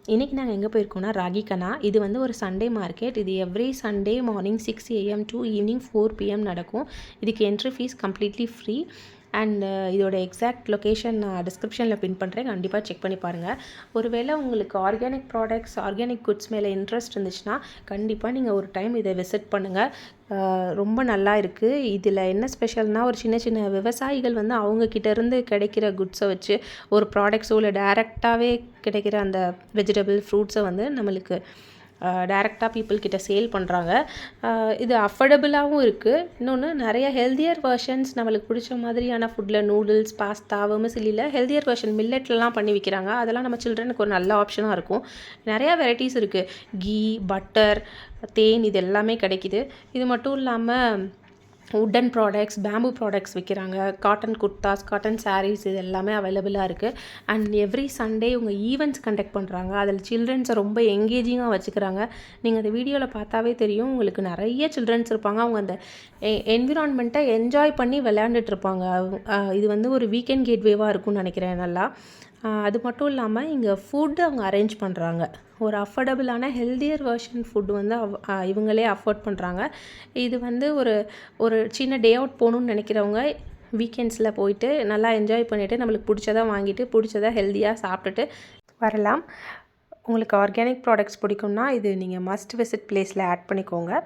இன்றைக்கி நாங்கள் எங்கே போயிருக்கோம்னா ராகிகனா. இது வந்து ஒரு சண்டே மார்க்கெட். இது every Sunday morning 6 AM to evening 4 PM நடக்கும். இதுக்கு entry fees completely free. And இதோட எக்ஸாக்ட் லொக்கேஷன் நான் டிஸ்கிரிப்ஷனில் பின் பண்ணுறேன், கண்டிப்பாக செக் பண்ணி பாருங்கள். ஒருவேளை உங்களுக்கு ஆர்கானிக் ப்ராடக்ட்ஸ், ஆர்கானிக் குட்ஸ் மேலே இன்ட்ரெஸ்ட் இருந்துச்சுன்னா கண்டிப்பாக நீங்கள் ஒரு டைம் இதை விசிட் பண்ணுங்கள். ரொம்ப நல்லா இருக்குது. இதில் என்ன ஸ்பெஷல்னால், ஒரு சின்ன சின்ன விவசாயிகள் வந்து அவங்கக்கிட்டேருந்து கிடைக்கிற குட்ஸை வச்சு ஒரு ப்ராடக்ட்ஸோ இல்லை டேரெக்டாகவே கிடைக்கிற அந்த வெஜிடபிள் ஃப்ரூட்ஸை வந்து நம்மளுக்கு டைரெக்டாக பீப்புள்கிட்ட சேல் பண்ணுறாங்க. இது அஃபோர்டபுளாகவும் இருக்குது. இன்னொன்று, நிறைய ஹெல்தியர் வெர்ஷன்ஸ் நம்மளுக்கு பிடிச்ச மாதிரியான ஃபுட்டில் நூடுல்ஸ், பாஸ்தா, வெர்மிசெல்லியில் ஹெல்தியர் வெர்ஷன் மில்லட்லலாம் பண்ணி விற்கிறாங்க. அதெல்லாம் நம்ம சில்ட்ரனுக்கு ஒரு நல்ல ஆப்ஷனாக இருக்கும். நிறையா வெரைட்டிஸ் இருக்குது. கீ, பட்டர், தேன், இது எல்லாமே கிடைக்கிது. இது மட்டும் இல்லாமல் உட்டன் ப்ராடக்ட்ஸ், பேம்பு ப்ராடக்ட்ஸ் விற்கிறாங்க. காட்டன் குர்தாஸ், காட்டன் சாரீஸ், இது எல்லாமே அவைலபிளாக இருக்குது. அண்ட் எவ்ரி சண்டே இவங்க ஈவெண்ட்ஸ் கண்டக்ட் பண்ணுறாங்க. அதில் சில்ட்ரன்ஸை ரொம்ப எங்கேஜிங்காக வச்சுக்கிறாங்க. நீங்கள் அந்த வீடியோவில் பார்த்தாவே தெரியும், உங்களுக்கு நிறைய சில்ட்ரன்ஸ் இருப்பாங்க. அவங்க அந்த என்விரான்மெண்ட்டை என்ஜாய் பண்ணி விளையாண்டுட்ருப்பாங்க. இது வந்து ஒரு வீக்கெண்ட் கேட்வேவாக இருக்கும்னு நினைக்கிறேன் நல்லா. அது மட்டும் இல்லாமல் இங்கே ஃபுட்டு அவங்க அரேஞ்ச் பண்ணுறாங்க. ஒரு அஃபோர்டபுளான ஹெல்தியர் வெர்ஷன் ஃபுட்டு வந்து இவங்களே அஃபோர்ட் பண்ணுறாங்க. இது வந்து ஒரு சின்ன டே அவுட் போகணுன்னு நினைக்கிறவங்க வீக்கெண்ட்ஸில் போயிட்டு நல்லா என்ஜாய் பண்ணிவிட்டு நம்மளுக்கு பிடிச்சதா வாங்கிட்டு பிடிச்சதா ஹெல்த்தியாக சாப்பிட்டுட்டு வரலாம். உங்களுக்கு ஆர்கானிக் ப்ராடக்ட்ஸ் பிடிக்கும்னா இது நீங்கள் மஸ்ட் விசிட் பிளேஸில் ஆட் பண்ணிக்கோங்க.